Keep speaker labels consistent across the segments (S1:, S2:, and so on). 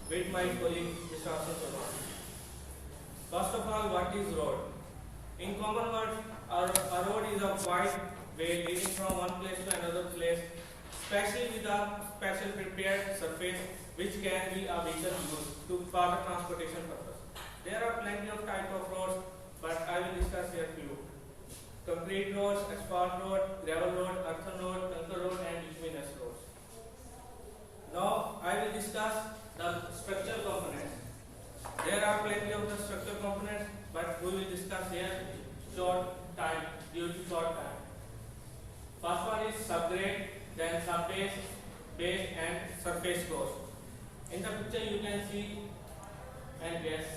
S1: with my colleague Mr. Asif Sharma. First of all, what is road? In common words, a road is a wide way leading from one place to another place, especially with a special prepared surface which can be a vehicle used for the transportation purpose. There are plenty of types of roads, but I will discuss here few. Concrete roads, asphalt road, gravel road, earthen road, contour road, and bituminous roads. Now I will discuss the structural components. There are plenty of the structural components, but we will discuss here short time due to short time. First one is subgrade, then subbase, base, and surface course. In the picture you can see and guess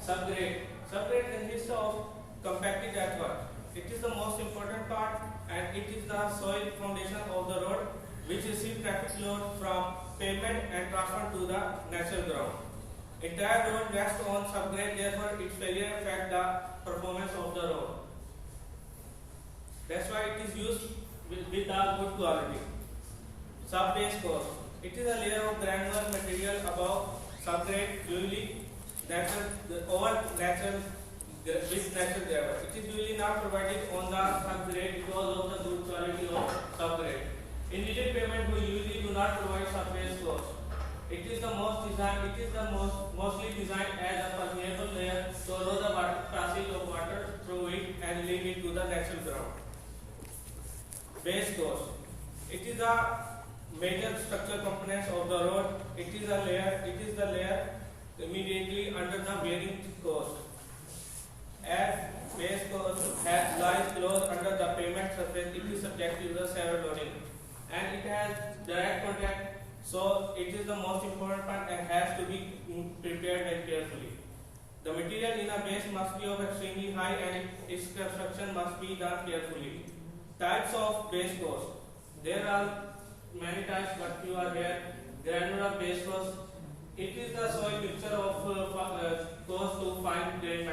S1: subgrade. Subgrade consists of compacted earthwork. It is the most important part, and it is the soil foundation of the road which receives traffic load from pavement and transferred to the natural ground. Entire road rests on subgrade, therefore its failure affects the performance of the road. That's why it is used with a good quality. Subbase course. It is a layer of granular material above subgrade, usually with natural gravel. It is usually not provided on the subgrade because of the good quality of subgrade. In rigid pavement, we usually do not provide subbase course. It is mostly designed as a permeable layer to allow the passage of water through it and leave it to the natural ground. Base course. It is a major structural components of the road. It is the layer immediately under the bearing course. As base course lies close under the pavement surface, it is subject to the severe loading, and it has direct contact. So it is the most important part and has to be prepared very carefully. The material in a base must be of extremely high and its construction must be done carefully. Types of base course. There are many types, but few are here. Granular base course. It is the soil mixture of coarse to fine grained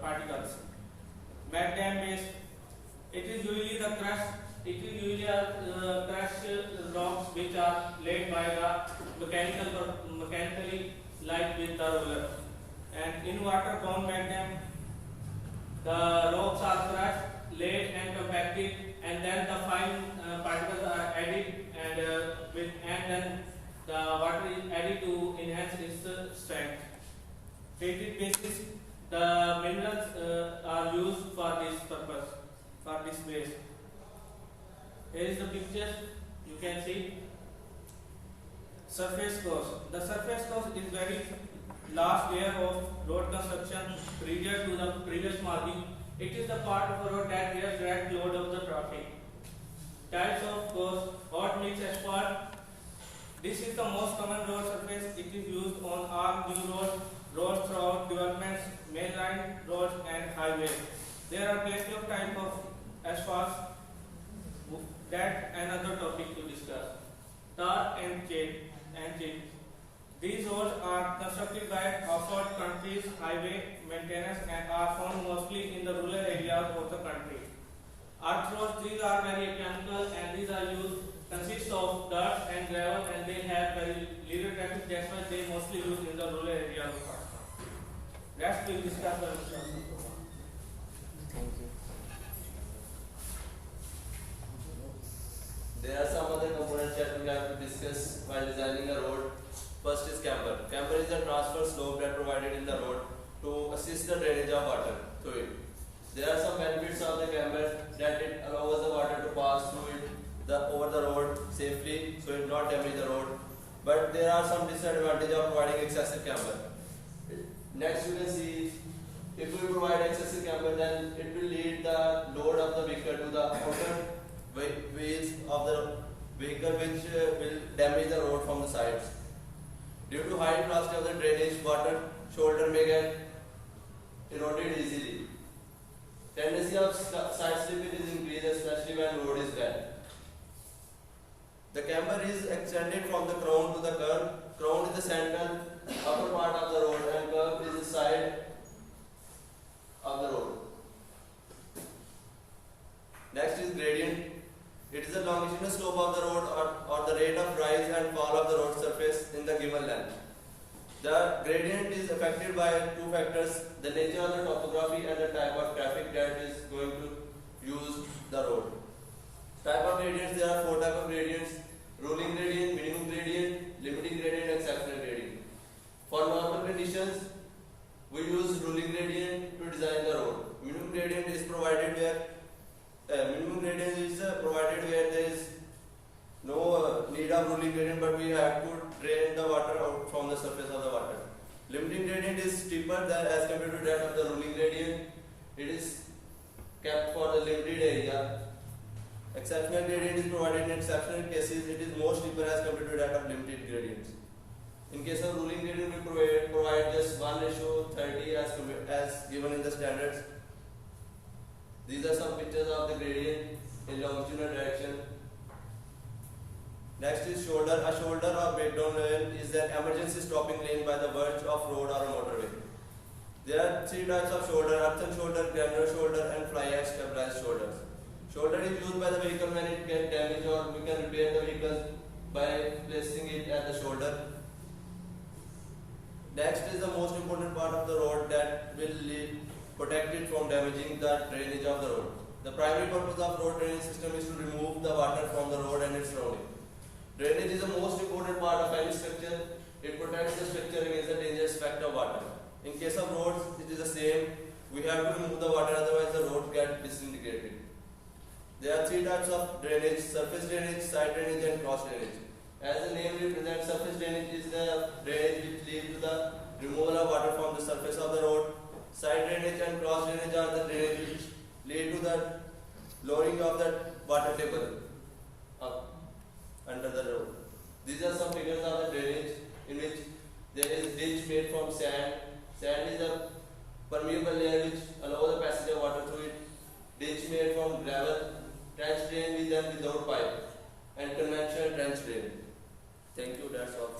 S1: particles. Macadam base. It is usually the crushed. It is usually crushed rocks which are laid by the mechanically like with the roller. And in water-bound macadam, the rocks are crushed, laid and compacted, and then the fine particles are added, and then the water is added to enhance its strength. Treated bases, the minerals are used for this purpose, for this base. Here is the picture, you can see. Surface course. The surface course is very last layer of road construction prior to the previous marking. It is the part of a road that bears direct load of the traffic. Types of course: hot mix asphalt. This is the most common road surface. It is used on all new roads throughout developments, mainline roads, and highways. There are plenty of types of asphalt. That another topic to discuss. Tar and chip. These roads are constructed by off-road countries, highway maintenance, and are found mostly in the rural areas of the country. Earth roads, these are very economical, and these are consist of dirt and gravel, and they have very little traffic. That's why they mostly used in the rural areas of Pakistan. Next, we will discuss the resources.
S2: Thank you.
S3: There are some other components that we have to discuss while designing a road. First is camber. Camber is a transfer slope that provided in the road to assist the drainage of water through it. There are some benefits of the camber that it allows the water to pass through it over the road safely, so it not damage the road. But there are some disadvantages of providing excessive camber. Next, you can see if we provide excessive camber, then it will lead the load of the vehicle to the outer wheels of the vehicle, which will damage the road from the sides. Due to high velocity of the drainage, water shoulder may get eroded easily. Tendency of side slippage is increased, especially when road is wet. The camber is extended from the crown to the curve. Crown is the central upper part of the road, and curve is the side of the road. Next is gradient. It is the longitudinal slope of the road or the rate of rise and fall of the road surface in the given length. The gradient is affected by two factors: the nature of the topography and the type of traffic that is going to use the road. Type of gradients: there are four types of gradients: rolling gradient, minimum gradient, limiting gradient, and exceptional gradient. For normal conditions, we use rolling gradient to design the road. Minimum gradient is provided where there is no need of rolling gradient, but we have to drain the water out from the surface of the water. Limiting gradient is steeper than as compared to that of the rolling gradient. It is kept for the limited area. Exceptional gradient is provided in exceptional cases. It is more steeper as compared to that of limited gradients. In case of rolling gradient, we provide just 1:30 as given in the standards. These are some pictures of the gradient in longitudinal direction. Next is shoulder. A shoulder or breakdown lane is an emergency stopping lane by the verge of road or a motorway. There are three types of shoulder: earthen shoulder, granular shoulder, and fly ash stabilized shoulders. Shoulder is used by the vehicle when it gets damaged, or we can repair the vehicle by placing it at the shoulder. Next is the most important part of the road that will protect it from damaging the drainage of the road. The primary purpose of road drainage system is to remove the water from the road and its surrounding. Drainage is the most important part of any structure. It protects the structure against the dangerous effect of water. In case of roads, it is the same. We have to remove the water, otherwise the road gets disintegrated. There are three types of drainage: surface drainage, side drainage, and cross drainage. As the name represents, surface drainage is the drainage which leads to the removal of water from the surface of the road. Side drainage and cross drainage are the drainage which lead to the lowering of the water table up under the road. These are some figures of the drainage in which there is ditch made from sand. Sand is a permeable layer which allows the passage of water through it. Ditch made from gravel, trench drain with and without pipe, and conventional trench drain. Thank you, that's all.